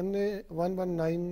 NA 119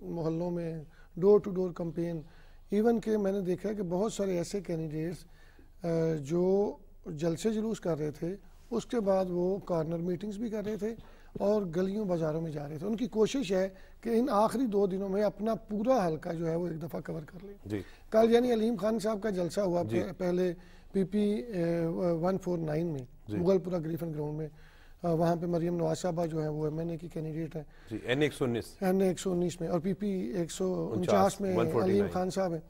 محلوں میں ڈور to door campaign. Even کہ میں نے دیکھا ہے کہ بہت سارے ایسے کینڈیڈیٹس جو جلسے جلوس کر رہے تھے اس کے بعد وہ کارنر میٹنگز بھی کر رہے تھے اور گلیوں بازاروں میں جا رہے تھے. ان کی کوشش ہے کہ ان آخری 2 دنوں میں اپنا پورا حلقہ جو ہے وہ ایک دفعہ کور کر لیں. کل یعنی علیم خان صاحب کا جلسہ ہوا پہلے پی پی 149 میں مغل پورہ گریفن گراؤنڈ میں. وہاں پہ مریم نواز صاحبہ جو ہے وہ MNA کی کینڈیڈیٹ ہیں N119 میں, اور پی پی 149 میں علیم خان صاحب ہیں.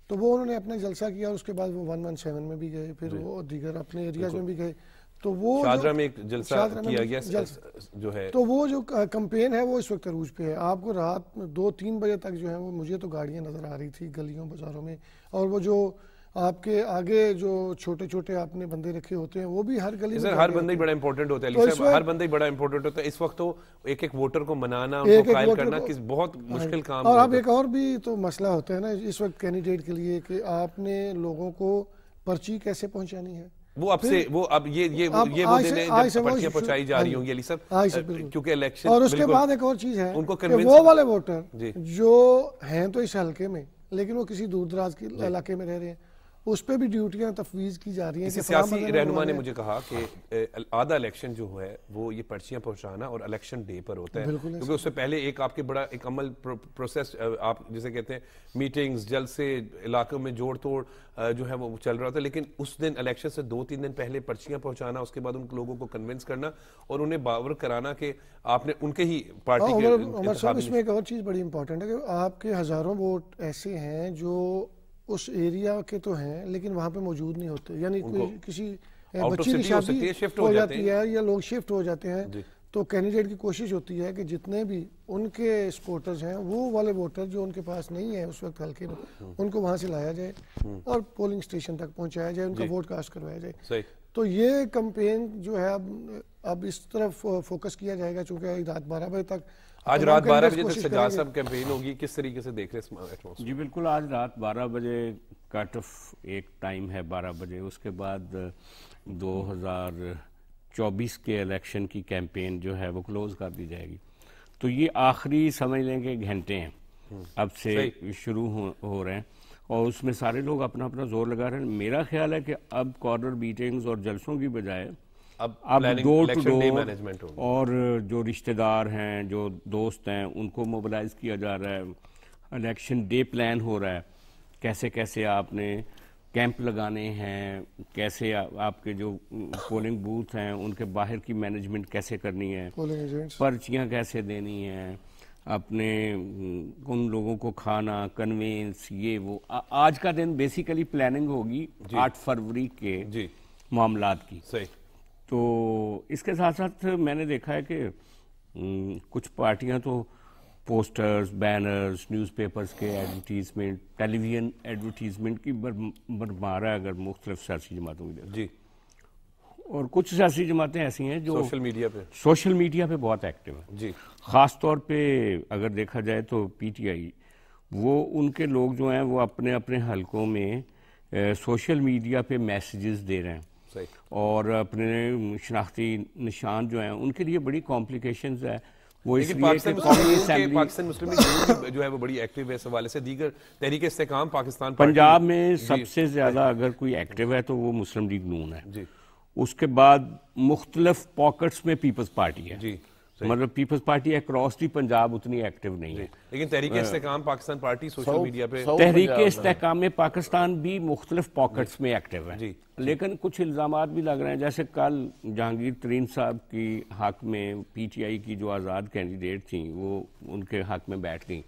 تو وہ انہوں نے اپنا جلسہ کیا, اس کے بعد وہ 117 میں بھی گئے, پھر وہ دیگر اپنے ایریاز میں بھی گئے. تو وہ شاہدرہ میں ایک جلسہ کیا گیا جو ہے, تو وہ جو کمپین ہے وہ اس وقت عروج پہ ہے. آپ کو رات 2-3 بجے تک جو ہے وہ مجھے تو گاڑیاں نظر آ رہی تھی گلیوں بازاروں میں, اور وہ جو آپ کے آگے جو چھوٹے چھوٹے آپ نے بندے رکھے ہوتے ہیں وہ بھی ہر گلی میں, ہر بندہ ہی بڑا امپورٹنٹ ہوتا ہے, ہر بندہ ہی بڑا امپورٹنٹ ہوتا ہے اس وقت. تو ایک ایک ووٹر کو منانا, ان کو قائل کرنا بہت مشکل کام ہے. اور اب ایک اور بھی تو مسئلہ ہوتا ہے نا اس وقت کینڈیڈیٹ کے لیے کہ آپ نے لوگوں کو پرچی کیسے پہنچانی ہے. وہ اب سے وہ اب یہ وہ دن ہے جب پرچیاں پہنچائی جا رہی ہوں گی علی صاحب, کیونکہ الیکشن. اور اس کے بعد ایک اور چیز ہے کہ وہ والے ووٹر جو ہیں تو اس حلقے میں لیکن وہ کسی دور دراز کے علاقے میں رہ رہے ہیں, اس پہ بھی ڈیوٹیاں تفویض کی جا رہی ہیں. سیاسی رہنما نے مجھے کہا کہ آدھا الیکشن جو ہے وہ یہ پرچیاں پہنچانا اور الیکشن ڈے پر ہوتا ہے, کیونکہ اس سے پہلے ایک آپ کے بڑا ایک عمل پروسیس, آپ جسے کہتے ہیں میٹنگز, جلسے, علاقوں میں جوڑ توڑ جو ہے وہ چل رہا تھا. لیکن اس دن الیکشن سے 2-3 دن پہلے پرچیاں پہنچانا, اس کے بعد ان لوگوں کو کنونس کرنا اور انہیں باور کرانا کہ آپ نے ان کے ہی پارٹی کے. عمر صاحب اس میں ایک اور چیز بڑی امپورٹنٹ ہے کہ آپ کے ہزاروں ووٹ ایسے ہیں جو اس ایریا کے تو ہیں لیکن وہاں پہ موجود نہیں ہوتے, یعنی کسی بچی کی شادی ہو جاتی ہے یا لوگ شفٹ ہو جاتے ہیں, تو کینڈیڈیٹ کی کوشش ہوتی ہے کہ جتنے بھی ان کے سپورٹرز ہیں وہ والے ووٹر جو ان کے پاس نہیں ہیں اس وقت حلقے میں, ان کو وہاں سے لایا جائے اور پولنگ اسٹیشن تک پہنچایا جائے, ان کا ووٹ کاسٹ کروایا جائے. تو یہ کمپین جو ہے اب اس طرف فوکس کیا جائے گا, چونکہ رات 12 بجے تک, آج رات 12 بجے تک سجاد صاحب کیمپین ہوگی, کس طریقے سے دیکھ رہے ہیں؟ جی بالکل, آج رات 12 بجے کٹ آف ایک ٹائم ہے 12 بجے, اس کے بعد 2024 کے الیکشن کی کیمپین جو ہے وہ کلوز کر دی جائے گی. تو یہ آخری سمجھ لیں کہ گھنٹے ہیں اب سے شروع ہو رہے ہیں, اور اس میں سارے لوگ اپنا اپنا زور لگا رہے ہیں. میرا خیال ہے کہ اب کارنر میٹنگز اور جلسوں کی بجائے اب ڈور ٹو ڈور اور جو رشتہ دار ہیں, جو دوست ہیں, ان کو موبلائز کیا جا رہا ہے. الیکشن ڈے پلان ہو رہا ہے, کیسے کیسے آپ نے کیمپ لگانے ہیں, کیسے آپ کے جو پولنگ بوتھ ہیں ان کے باہر کی مینجمنٹ کیسے کرنی ہے, پرچیاں کیسے دینی ہیں, اپنے ان لوگوں کو کھانا, کنوینس, یہ وہ. آج کا دن بیسیکلی پلاننگ ہوگی 8 فروری کے معاملات کی. تو اس کے ساتھ ساتھ میں نے دیکھا ہے کہ کچھ پارٹیاں تو پوسٹرز, بینرز, نیوز پیپرز کے ایڈورٹیزمنٹ, ٹیلی ویژن ایڈورٹیزمنٹ کی برمار ہے اگر مختلف سیاسی جماعتوں کی جی. اور کچھ سیاسی جماعتیں ایسی ہیں جو سوشل میڈیا پہ بہت ایکٹیو ہیں جی. خاص طور پہ اگر دیکھا جائے تو PTI, وہ ان کے لوگ جو ہیں وہ اپنے اپنے حلقوں میں سوشل میڈیا پہ میسیجز دے رہے ہیں, اور اپنے شناختی نشان جو ہیں ان کے لیے بڑی کمپلیکیشنز ہے. وہ اس لیے کہ پاکستان مسلم لیگ جو ہے وہ بڑی ایکٹیو ہے اس حوالے سے. دیگر تحریک استحکام پاکستان پنجاب میں سب سے زیادہ اگر کوئی ایکٹیو ہے تو وہ مسلم لیگ نون ہے. اس کے بعد مختلف پاکٹس میں پیپلز پارٹی ہے, مطلب پیپلز پارٹی اکراس دی پنجاب اتنی ایکٹیو نہیں ہے. لیکن تحریک استحکام پاکستان پارٹی سوشل میڈیا پہ, تحریک استحکام میں پاکستان بھی مختلف پاکٹس میں ایکٹیو ہے. لیکن کچھ الزامات بھی لگ رہے ہیں, جیسے کل جہانگیر ترین صاحب کی حق میں PTI کی جو آزاد کینڈیڈیٹ تھیں وہ ان کے حق میں بیٹھ گئیں,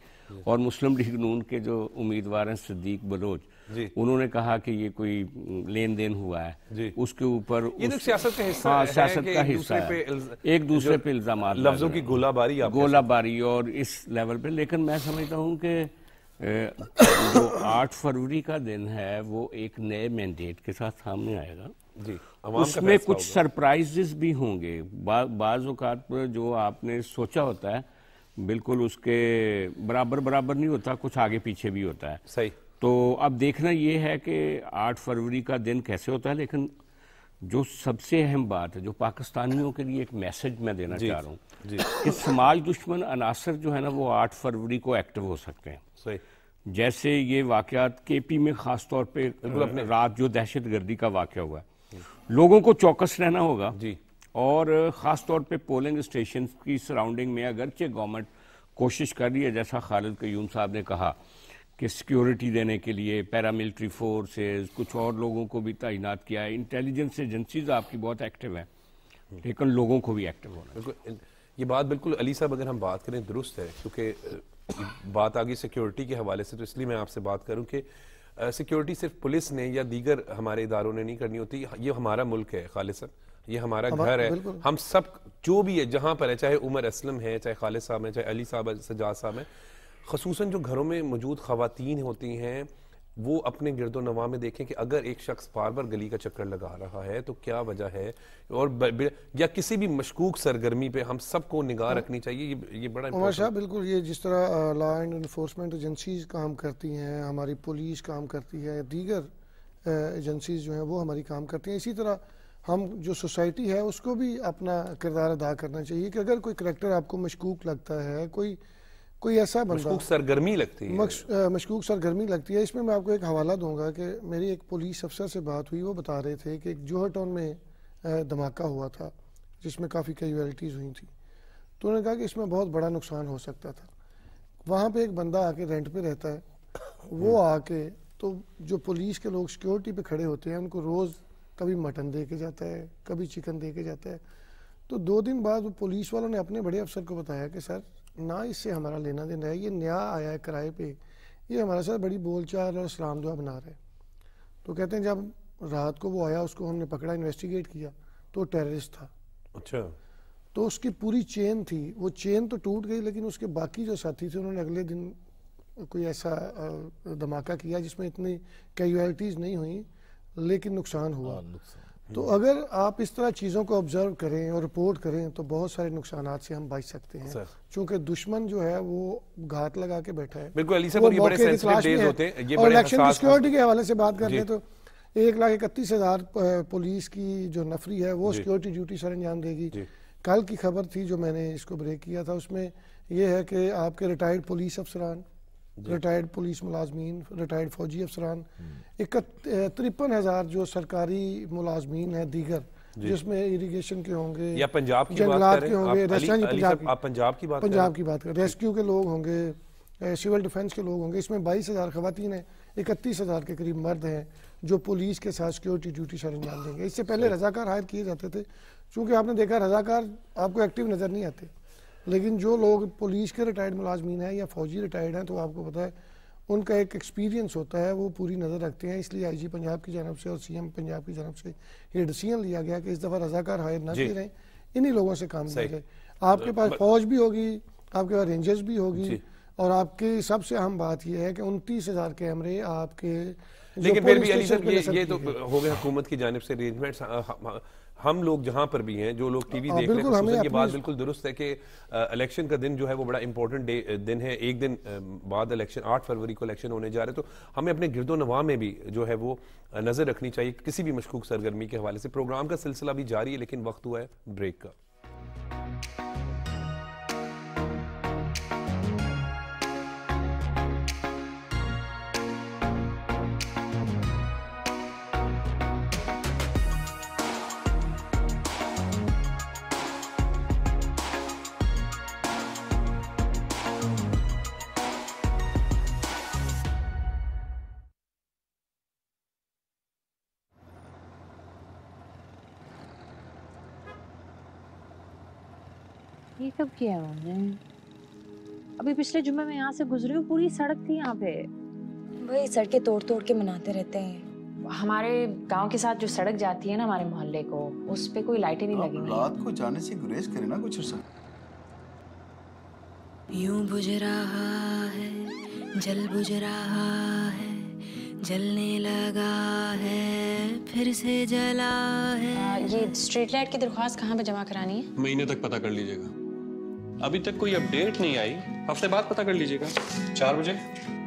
اور مسلم لیگ نون کے جو امیدوار ہیں صدیق بلوچ, انہوں نے کہا کہ یہ کوئی لین دین ہوا ہے, اس کے اوپر سیاست کا حصہ ہے, ایک دوسرے پہ الزامات, لفظوں کی گولہ باری اور اس لیول پہ. لیکن میں سمجھتا ہوں کہ جو 8 فروری کا دن ہے وہ ایک نئے مینڈیٹ کے ساتھ سامنے آئے گا. اس میں کچھ سرپرائزز بھی ہوں گے. بعض اوقات پر جو آپ نے سوچا ہوتا ہے بالکل اس کے برابر نہیں ہوتا, کچھ آگے پیچھے بھی ہوتا ہے. صحیح. تو اب دیکھنا یہ ہے کہ 8 فروری کا دن کیسے ہوتا ہے. لیکن جو سب سے اہم بات ہے، جو پاکستانیوں کے لیے ایک میسج میں دینا چاہ رہا ہوں کہ سماج دشمن عناصر جو ہے نا وہ 8 فروری کو ایکٹیو ہو سکتے ہیں. صحیح. جیسے یہ واقعات کے پی میں خاص طور پہ رات جو دہشت گردی کا واقعہ ہوا ہے، لوگوں کو چوکس رہنا ہوگا. اور خاص طور پہ پولنگ اسٹیشن کی سراؤنڈنگ میں اگرچہ گورنمنٹ کوشش کر رہی ہے، جیسا خالد قیوم صاحب نے کہا کہ سیکیورٹی دینے کے لیے پیراملٹری فورسز، کچھ اور لوگوں کو بھی تعینات کیا ہے. انٹیلیجنس ایجنسیز آپ کی بہت ایکٹیو ہیں، لیکن لوگوں کو بھی ایکٹیو ہونا ہے. یہ بات بالکل علی صاحب اگر ہم بات کریں درست ہے، کیونکہ بات آگی سیکیورٹی کے حوالے سے، تو اس لیے میں آپ سے بات کروں کہ سیکیورٹی صرف پولیس نے یا دیگر ہمارے اداروں نے نہیں کرنی ہوتی. یہ ہمارا ملک ہے خالد صاحب، یہ ہمارا گھر ہے. ہم سب جو بھی ہے جہاں پر ہے، چاہے عمر اسلم ہے، چاہے خالد صاحب ہیں، چاہے علی صاحب سجاد صاحب ہیں، خصوصاً جو گھروں میں موجود خواتین ہوتی ہیں وہ اپنے گرد و نواح میں دیکھیں کہ اگر ایک شخص بار بار گلی کا چکر لگا رہا ہے تو کیا وجہ ہے، اور یا کسی بھی مشکوک سرگرمی پہ ہم سب کو نگاہ رکھنی چاہیے. یہ بڑا عمر صاحب بالکل، یہ جس طرح لا اینڈ انفورسمنٹ ایجنسیز کام کرتی ہیں، ہماری پولیس کام کرتی ہے، دیگر ایجنسیز جو ہیں وہ ہماری کام کرتی ہیں، اسی طرح ہم جو سوسائٹی ہے اس کو بھی اپنا کردار ادا کرنا چاہیے کہ اگر کوئی کریکٹر آپ کو مشکوک لگتا ہے، کوئی ایسا بندہ مشکوک سرگرمی لگتی ہے، مشکوک سرگرمی لگتی ہے. اس میں آپ کو ایک حوالہ دوں گا کہ میری ایک پولیس افسر سے بات ہوئی، وہ بتا رہے تھے کہ ایک جوہر ٹاؤن میں دھماکہ ہوا تھا جس میں کافی کیجویلٹیز ہوئی تھیں. تو انہوں نے کہا کہ اس میں بہت بڑا نقصان ہو سکتا تھا. وہاں پہ ایک بندہ آ کے رینٹ پہ رہتا ہے، وہ آ کے تو جو پولیس کے لوگ سیکیورٹی پہ کھڑے ہوتے ہیں ان کو روز کبھی مٹن دے کے جاتا ہے، کبھی چکن دے کے جاتا ہے. تو 2 دن بعد وہ پولیس والوں نے اپنے بڑے افسر کو بتایا کہ سر نہ اس سے ہمارا لینا دینا ہے، یہ نیا آیا ہے کرائے پہ، یہ ہمارے ساتھ بڑی بول چال اور سلام دعا بنا رہا ہے. تو کہتے ہیں جب رات کو وہ آیا، اس کو ہم نے پکڑا، انویسٹیگیٹ کیا تو ٹیررسٹ تھا. اچھا. تو اس کی پوری چین تھی، وہ چین تو ٹوٹ گئی، لیکن اس کے باقی جو ساتھی تھے انہوں نے اگلے دن کوئی ایسا دھماکہ کیا جس میں اتنی کیجویلٹیز نہیں ہوئیں لیکن نقصان ہوا. تو اگر آپ اس طرح چیزوں کو آبزرو کریں اور رپورٹ کریں تو بہت سارے نقصانات سے ہم بچ سکتے ہیں، چونکہ دشمن جو ہے وہ گھات لگا کے بیٹھا ہے. بالکل علی صاحب، یہ بڑے سینسٹیو ڈیز ہوتے ہیں. اور الیکشن کی سیکیورٹی کے حوالے سے بات کر لیں تو 1,31,000 پولیس کی جو نفری ہے وہ سیکیورٹی ڈیوٹی سر انجام دے گی. کل کی خبر تھی جو میں نے اس کو بریک کیا تھا، اس میں یہ ہے کہ آپ کے ریٹائرڈ پولیس افسران، ریٹائرڈ پولیس ملازمین، ریٹائرڈ فوجی افسران، 53,000 جو سرکاری ملازمین ہیں دیگر، جس میں اریگیشن کے ہوں گے یا پنجاب کی جنگلات کے ہوں گے، پنجاب کی بات کریں، ریسکیو کے لوگ ہوں گے، سول ڈیفنس کے لوگ ہوں گے. اس میں 22,000 خواتین ہیں، 31,000 کے قریب مرد ہیں جو پولیس کے ساتھ سیکیورٹی ڈیوٹی سر انجام دیں گے. اس سے پہلے رضاکار ہائر کیے جاتے تھے، چونکہ آپ نے دیکھا رضاکار آپ کو ایکٹیو نظر نہیں آتے، لیکن جو لوگ پولیس کے ریٹائرڈ ملازمین ہیں یا فوجی ریٹائرڈ ہیں تو آپ کو پتہ ہے ان کا ایک ایکسپیرینس ہوتا ہے، وہ پوری نظر رکھتے ہیں. اس لیے آئی جی پنجاب کی جانب سے اور سی ایم پنجاب کی جانب سے یہ ڈیسیژن لیا گیا کہ اس دفعہ رضاکار ہائر نہ کیے رہیں، انہی لوگوں سے کام کیا جائے. آپ کے پاس فوج بھی ہوگی، آپ کے پاس رینجرز بھی ہوگی، اور آپ کی سب سے اہم بات یہ ہے کہ 29,000 کیمرے آپ کے. لیکن پھر بھی علی صاحب یہ تو ہو گئے حکومت کی جانب سے ارینجمنٹس. ہم لوگ جہاں پر بھی ہیں، جو لوگ ٹی وی دیکھ رہے ہیں، یہ بات بالکل درست ہے کہ الیکشن کا دن جو ہے وہ بڑا امپورٹنٹ دن ہے. ایک دن بعد الیکشن، 8 فروری کو الیکشن ہونے جا رہے، تو ہمیں اپنے گرد و نواح میں بھی جو ہے وہ نظر رکھنی چاہیے کسی بھی مشکوک سرگرمی کے حوالے سے. پروگرام کا سلسلہ بھی جاری ہے لیکن وقت ہوا ہے بریک کا. یہ کب کیا ہے انہوں نے؟ ابھی پچھلے جمعے میں یہاں سے گزری ہوں، پوری سڑک تھی یہاں پہ. وہی سڑکیں توڑ توڑ کے مناتے رہتے ہیں. ہمارے گاؤں کے ساتھ جو سڑک جاتی ہے نا ہمارے محلے کو، اس پہ کوئی لائٹیں نہیں لگی ہوئی. رات کو جانے سے گریز کرے نا کچھ عرصہ. یوں بجھ رہا ہے، جل بجھ رہا ہے، جلنے لگا ہے، پھر سے جلا ہے. یہ اسٹریٹ لائٹ کی درخواست کہاں پہ جمع کرانی ہے؟ مہینے تک پتہ کر لیجیے گا. ابھی تک کوئی اپڈیٹ نہیں آئی، ہفتے بعد پتہ کر لیجیے گا. 4 بجے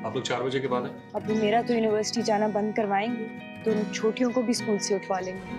آپ لوگ 4 بجے کے بعد ہیں. ابھی میرا تو یونیورسٹی جانا بند کروائیں گے تو ان چھوٹیوں کو بھی اسکول سے اٹھوا لیں گے.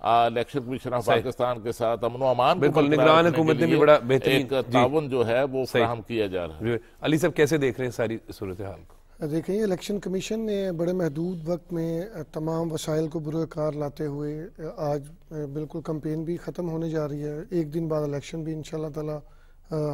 الیکشن کمیشن آف پاکستان کے ساتھ امن و امان بالکل نگران حکومت نے بھی بڑا بہترین ایک تعاون جو ہے وہ فراہم کیا جا رہا ہے. علی صاحب کیسے دیکھ رہے ہیں ساری صورتحال کو؟ دیکھیں الیکشن کمیشن نے بڑے محدود وقت میں تمام وسائل کو بروئے کار لاتے ہوئے آج بالکل کمپین بھی ختم ہونے جا رہی ہے, ایک دن بعد الیکشن بھی انشاءاللہ تعالی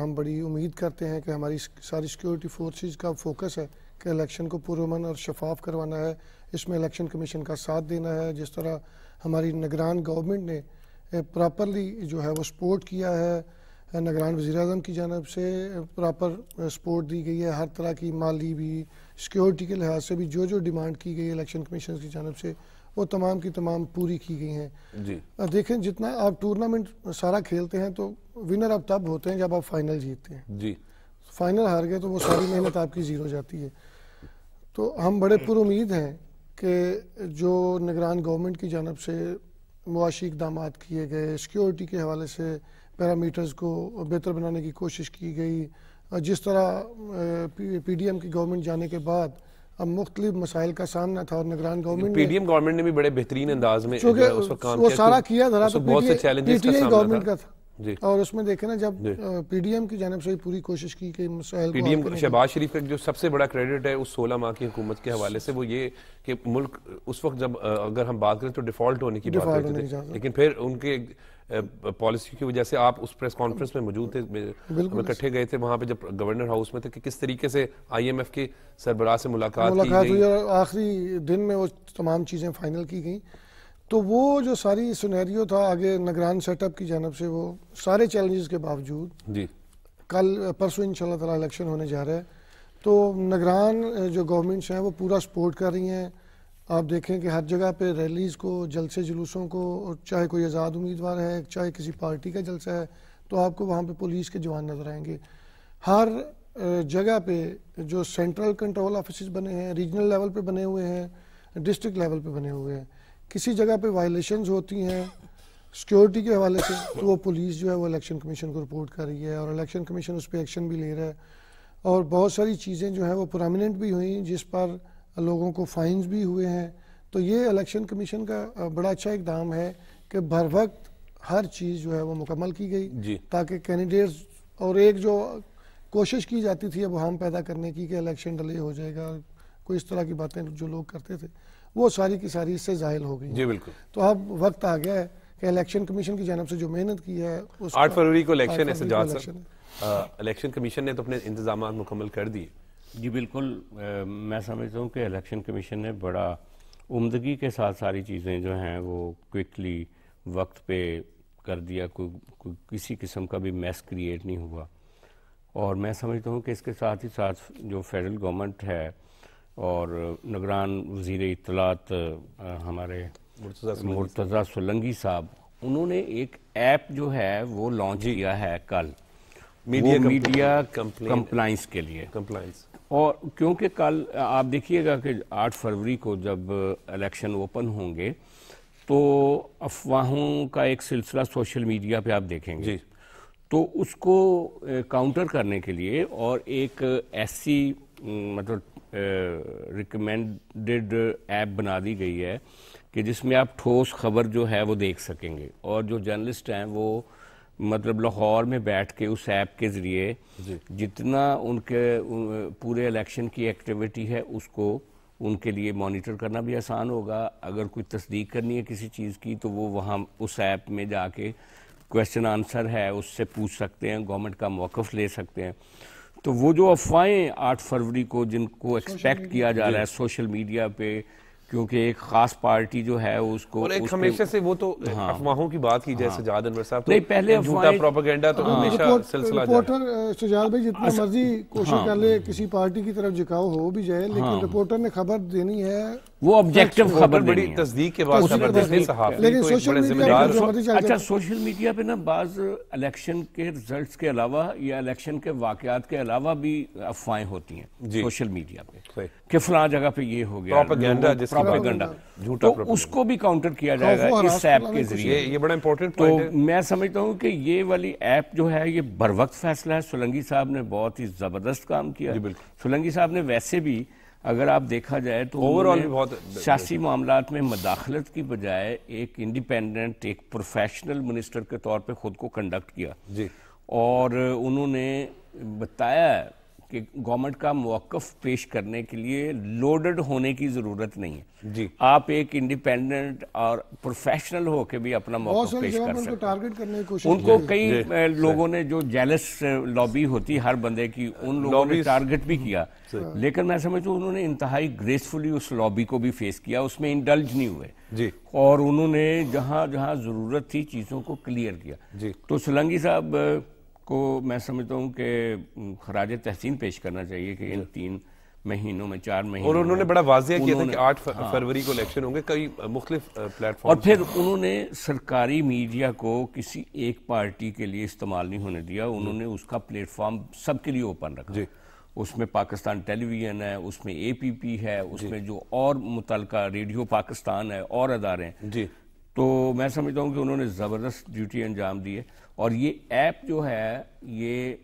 ہم بڑی امید کرتے ہیں کہ ہماری ساری سیکیورٹی فورسز کا فوکس ہے کہ الیکشن کو پرامن اور شفاف کروانا ہے. اس میں الیکشن کمیشن کا ساتھ دینا ہے. جس طرح ہماری نگران گورنمنٹ نے پراپرلی جو ہے وہ سپورٹ کیا ہے, نگران وزیر اعظم کی جانب سے پراپر سپورٹ دی گئی ہے, ہر طرح کی مالی بھی سیکیورٹی کے لحاظ سے بھی جو ڈیمانڈ کی گئی ہے الیکشن کمیشن کی جانب سے وہ تمام کی تمام پوری کی گئی ہیں. جی دیکھیں جتنا آپ ٹورنامنٹ سارا کھیلتے ہیں تو ونر اب تب ہوتے ہیں جب آپ فائنل جیتتے ہیں. جی فائنل ہار گئے تو وہ ساری محنت آپ کی زیرو جاتی ہے. تو ہم بڑے پر امید ہیں کہ جو نگران گورنمنٹ کی جانب سے معاشی اقدامات کیے گئے, سیکیورٹی کے حوالے سے پیرامیٹرز کو بہتر بنانے کی کوشش کی گئی, جس طرح پی ڈی ایم کی گورنمنٹ جانے کے بعد اب مختلف مسائل کا سامنا تھا اور نگران government P D M government نے بھی بڑے بہترین انداز میں اس وقت کام کیا, وہ سارا کیا دھرا تو پی ٹی آئی گورنمنٹ کا تھا. اور اس میں دیکھیں نا جب پی ڈی ایم کی جانب سے پوری کوشش کی کہ مسائل پی ڈی ایم شہباز شریف کا جو سب سے بڑا کریڈٹ ہے اس 16 ماہ کی حکومت کے حوالے سے وہ یہ کہ ملک اس وقت جب اگر ہم بات کریں تو ڈیفالٹ ہونے کی بات کرتے تھے, لیکن پھر ان کے پالیسی کی وجہ سے آپ اس پریس کانفرنس میں موجود تھے, ہم اکٹھے گئے تھے وہاں پہ جب گورنر ہاؤس میں تھے کہ کس طریقے سے آئی ایم ایف کے سربراہ سے ملاقات ہوئی اور آخری دن میں وہ تمام چیزیں فائنل کی گئیں. تو وہ جو ساری سینیریو تھا آگے نگران سیٹ اپ کی جانب سے, وہ سارے چیلنجز کے باوجود جی کل پرسوں انشاءاللہ تعالی الیکشن ہونے جا رہا ہے. تو نگران جو گورنمنٹس ہیں وہ پورا سپورٹ کر رہی ہیں. آپ دیکھیں کہ ہر جگہ پہ ریلیز کو, جلسے جلوسوں کو, چاہے کوئی آزاد امیدوار ہے چاہے کسی پارٹی کا جلسہ ہے تو آپ کو وہاں پہ پولیس کے جوان نظر آئیں گے. ہر جگہ پہ جو سینٹرل کنٹرول آفیسز بنے ہیں, ریجنل لیول پہ بنے ہوئے ہیں, ڈسٹرکٹ لیول پہ بنے ہوئے ہیں, کسی جگہ پہ وائلیشنز ہوتی ہیں سیکیورٹی کے حوالے سے تو وہ پولیس جو ہے وہ الیکشن کمیشن کو رپورٹ کر رہی ہے اور الیکشن کمیشن اس پہ ایکشن بھی لے رہا ہے. اور بہت ساری چیزیں جو ہیں وہ پرامیننٹ بھی ہوئیں جس پر لوگوں کو فائنز بھی ہوئے ہیں. تو یہ الیکشن کمیشن کا بڑا اچھا اقدام ہے کہ بر وقت ہر چیز جو ہے وہ مکمل کی گئی تاکہ کینڈیڈیٹس, اور ایک جو کوشش کی جاتی تھی اب ہم پیدا کرنے کی کہ الیکشن ڈیلے ہو جائے گا, کوئی اس طرح کی باتیں جو لوگ کرتے تھے وہ ساری کی ساری اس سے ظاہر ہو گئی. جی بالکل. تو اب وقت آ گیا ہے کہ الیکشن کمیشن کی جانب سے جو محنت کی ہے 8 فروری کو الیکشن ہے. سجاد صاحب الیکشن کمیشن نے تو اپنے انتظامات مکمل کر دیے. جی بالکل, میں سمجھتا ہوں کہ الیکشن کمیشن نے بڑا عمدگی کے ساتھ ساری چیزیں جو ہیں وہ کوئکلی وقت پہ کر دیا, کوئی کسی قسم کا بھی میس کریٹ نہیں ہوا. اور میں سمجھتا ہوں کہ اس کے ساتھ ہی ساتھ جو فیڈرل گورنمنٹ ہے اور نگران وزیر اطلاعات ہمارے مرتضیٰ سولنگی صاحب, انہوں نے ایک ایپ جو ہے وہ لانچ کیا ہے کل میڈیا کمپلائنس کے لیے. اور کیونکہ کل آپ دیکھیے گا کہ 8 فروری کو جب الیکشن اوپن ہوں گے تو افواہوں کا ایک سلسلہ سوشل میڈیا پہ آپ دیکھیں گے, تو اس کو کاؤنٹر کرنے کے لیے اور ایک ایسی مطلب ریکمینڈڈ ایپ بنا دی گئی ہے کہ جس میں آپ ٹھوس خبر جو ہے وہ دیکھ سکیں گے, اور جو جرنلسٹ ہیں وہ مطلب لاہور میں بیٹھ کے اس ایپ کے ذریعے جتنا ان کے پورے الیکشن کی ایکٹیویٹی ہے اس کو ان کے لیے مانیٹر کرنا بھی آسان ہوگا. اگر کوئی تصدیق کرنی ہے کسی چیز کی تو وہ وہاں اس ایپ میں جا کے کویسچن آنسر ہے اس سے پوچھ سکتے ہیں, گورنمنٹ کا موقف لے سکتے ہیں. تو وہ جو افواہیں 8 فروری کو جن کو ایکسپیکٹ کیا جا رہا ہے سوشل میڈیا پہ, کیونکہ ایک خاص پارٹی جو ہے اس کو, اور ایک ہمیشہ سے وہ تو افواہوں کی بات کی جائے سجاد انور صاحب, نہیں پہلے جھوٹا پروپیگنڈا تو ہمیشہ سلسلہ رپورٹر سجاد بھائی جتنا مرضی کوشش کر لے کسی پارٹی کی طرف جھکاؤ ہو بھی جائے, لیکن رپورٹر نے خبر دینی ہے وہ آبجیکٹیو خبر بڑی تصدیق کے بعد خبر دینی صحافی, لیکن سوشل میڈیا اچھا سوشل میڈیا پہ نا بعض الیکشن کے رزلٹس کے علاوہ یا الیکشن کے واقعات کے علاوہ بھی افواہیں ہوتی ہیں سوشل میڈیا پہ کہ فلاں جگہ پہ یہ ہو گیا, پروپیگنڈا, تو اس کو بھی کاؤنٹر کیا جائے گا اس ایپ کے ذریعے. یہ بڑا امپورٹنٹ تو میں سمجھتا ہوں کہ یہ والی ایپ جو ہے یہ بر وقت فیصلہ ہے. سولنگی صاحب نے بہت ہی زبردست کام کیا. سولنگی صاحب نے ویسے بھی اگر آپ دیکھا جائے تو اوورآل بھی بہت سیاسی معاملات میں مداخلت کی بجائے ایک انڈیپینڈنٹ ایک پروفیشنل منسٹر کے طور پہ خود کو کنڈکٹ کیا جی، اور انہوں نے بتایا کہ گورنمنٹ کا موقف پیش کرنے کے لیے لوڈڈ ہونے کی ضرورت نہیں ہے جی، آپ ایک انڈیپینڈنٹ اور پروفیشنل ہو کے بھی اپنا موقف پیش کر سکتے ہیں. ان کو کئی لوگوں نے جو جیلس لابی ہوتی ہر بندے کی ان لوگوں نے ٹارگٹ بھی کیا، لیکن میں سمجھتا ہوں انہوں نے انتہائی گریسفلی اس لابی کو بھی فیس کیا، اس میں انڈلج نہیں ہوئے جی، اور انہوں نے جہاں جہاں ضرورت تھی چیزوں کو کلیئر کیا. تو سولنگی صاحب کو میں سمجھتا ہوں کہ خراج تحسین پیش کرنا چاہیے کہ ان 3 مہینوں میں 4 مہینوں اور انہوں نے بڑا واضح کیا تھا کہ 8 فروری کو الیکشن ہوں گے کئی مختلف پلیٹ فارم، اور پھر انہوں نے سرکاری میڈیا کو کسی ایک پارٹی کے لیے استعمال نہیں ہونے دیا، انہوں نے اس کا پلیٹ فارم سب کے لیے اوپن رکھا. اس میں پاکستان ٹیلی ویژن ہے، اس میں APP ہے، اس میں جو اور متعلقہ ریڈیو پاکستان ہے اور ادارے ہیں. تو میں سمجھتا ہوں کہ انہوں نے زبردست ڈیوٹی انجام دی ہے. اور یہ ایپ جو ہے یہ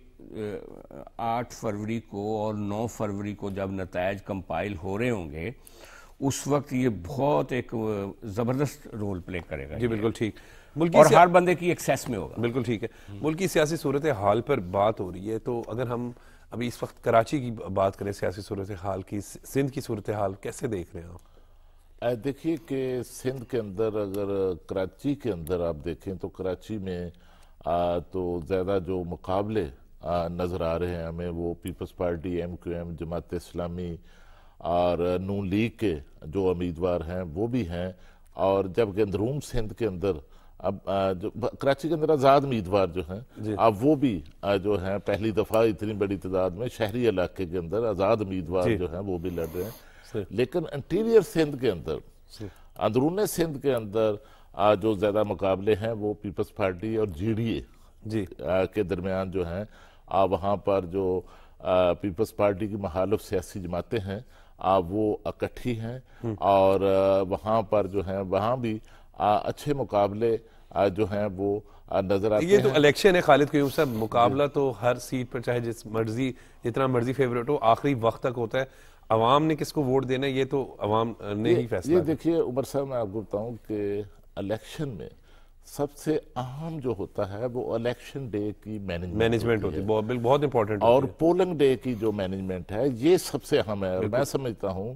8 فروری کو اور 9 فروری کو جب نتائج کمپائل ہو رہے ہوں گے اس وقت یہ بہت ایک زبردست رول پلے کرے گا. جی بالکل ٹھیک، اور ہر بندے کی ایکسیس میں ہوگا. بالکل ٹھیک ہے. ملکی سیاسی صورتحال پر بات ہو رہی ہے، تو اگر ہم ابھی اس وقت کراچی کی بات کریں، سیاسی صورتحال کی، سندھ کی صورتحال کیسے دیکھ رہے ہیں آپ؟ دیکھیے کہ سندھ کے اندر اگر کراچی کے اندر آپ دیکھیں تو کراچی میں تو زیادہ جو مقابلے نظر آ رہے ہیں ہمیں وہ Peoples party, MQM، Jamaat Islami اور نون لیگ کے جو امیدوار ہیں وہ بھی ہیں. اور جب اندرون سندھ کے اندر اب جو کراچی کے اندر آزاد امیدوار جو ہیں اب وہ بھی جو ہیں پہلی دفعہ اتنی بڑی تعداد میں شہری علاقے کے اندر آزاد امیدوار جو ہیں وہ بھی لڑ رہے ہیں. لیکن انٹیریئر سندھ کے اندر، اندرون سندھ کے اندر جو زیادہ مقابلے ہیں وہ پیپلز پارٹی اور GDA کے درمیان جو ہیں. وہاں پر جو پیپلز پارٹی کی مخالف سیاسی جماعتیں ہیں وہ اکٹھی ہیں اور وہاں پر جو ہیں وہاں بھی اچھے مقابلے جو ہیں وہ نظر آتے ہیں. یہ تو الیکشن ہے خالد قیوم صاحب، مقابلہ تو ہر سیٹ پر چاہے جتنا مرضی فیورٹ ہو آخری وقت تک ہوتا ہے. عوام نے کس کو ووٹ دینا ہے یہ تو عوام نے ہی فیصلہ. یہ دیکھیے عمر صاحب، میں آپ کو بتاؤں کہ الیکشن میں سب سے اہم جو ہوتا ہے وہ الیکشن ڈے کی مینجمنٹ ہوتی ہے، بہت امپورٹنٹ. اور پولنگ ڈے کی جو مینجمنٹ ہے یہ سب سے اہم ہے. اور میں سمجھتا ہوں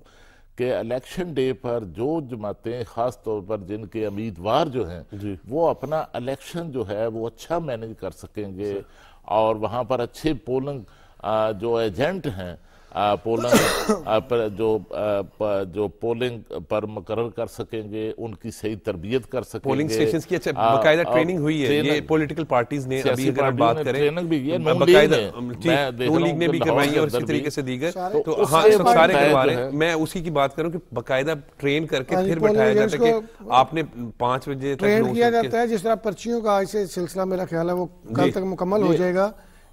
کہ الیکشن ڈے پر جو جماعتیں خاص طور پر جن کے امیدوار جو ہیں وہ اپنا الیکشن جو ہے وہ اچھا مینج کر سکیں گے اور وہاں پر اچھے پولنگ جو ایجنٹ ہیں جو پولنگ پر مقرر کر سکیں گے، ان کی صحیح تربیت کر سکیں گے. پولنگ سٹیشنز کی باقاعدہ ٹریننگ ہوئی ہے، یہ پولیٹیکل پارٹیز نے ابھی اگر ہم بات کریں باقاعدہ نون لیگ نے بھی کروائی ہے اور اسی طریقے سے دیگر، تو ہاں اس وقت سارے کروا رہے ہیں. میں اسی کی بات کروں کہ باقاعدہ ٹرین کر کے پھر بٹھایا جاتا ہے کہ آپ نے 5 بجے تک ٹرین کیا جاتا ہے. جس طرح پرچیوں کا ایسے سلسلہ میرا خیال ہے وہ کل تک مکمل ہو جائے گا،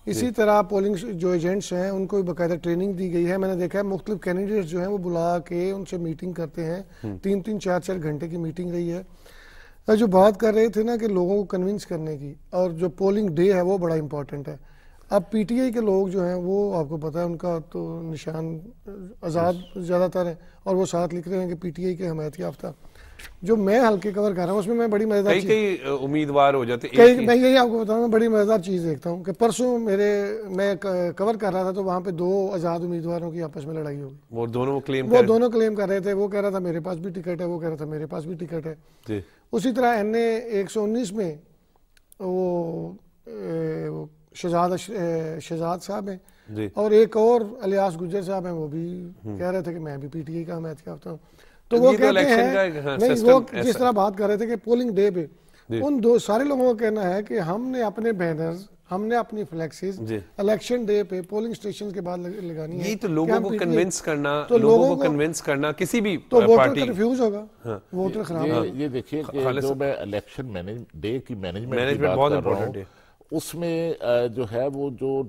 اسی طرح پولنگ جو ایجنٹس ہیں ان کو بھی باقاعدہ ٹریننگ دی گئی ہے. میں نے دیکھا ہے مختلف کینڈیڈیٹس جو ہیں وہ بلا کے ان سے میٹنگ کرتے ہیں، 3-3 4-4 گھنٹے کی میٹنگ رہی ہے. جو بات کر رہے تھے نا کہ لوگوں کو کنونس کرنے کی، اور جو پولنگ ڈے ہے وہ بڑا امپورٹنٹ ہے. اب PTI کے لوگ جو ہیں وہ آپ کو پتہ ہے ان کا تو نشان آزاد زیادہ تر ہے اور وہ ساتھ لکھ رہے ہیں کہ PTI کے حمایت یافتہ. جو میں ہلکے کور کر رہا ہوں اس میں میں بڑی مزیدار کئی امیدوار ہو جاتے ہیں. میں یہی آپ کو بتاؤں، میں بڑی مزیدار چیز دیکھتا ہوں کہ پرسوں میں کور کر رہا تھا تو وہاں پہ 2 آزاد امیدواروں کی آپس میں لڑائی ہوگی. وہ دونوں کلیم کر رہے تھے. وہ کہہ رہا تھا میرے پاس بھی ٹکٹ ہے، وہ کہہ رہا تھا میرے پاس بھی ٹکٹ ہے. اسی طرح NA 119 میں وہ شہزاد صاحب ہیں اور ایک اور الیاس گجر صاحب ہیں، وہ بھی کہہ رہے تھے کہ میں بھی PTI کا حمایت یافتہ ہوں. تو وہ کہتے ہیں نہیں، وہ جس طرح بات کر رہے تھے کہ پولنگ ڈے پہ ان سارے لوگوں کا کہنا ہے کہ ہم نے اپنے بینرز، ہم نے اپنی فلیکسز الیکشن ڈے پہ پولنگ سٹیشن کے بعد لگانی ہے. یہ تو لوگوں کو کنونس کرنا کسی بھی تو ووٹر کنفیوز ہوگا، ووٹر خراب ہوگا. یہ دیکھیے کہ جو میں الیکشن ڈے کی مینجمنٹ بات کر رہا ہوں اس میں جو ہے وہ جو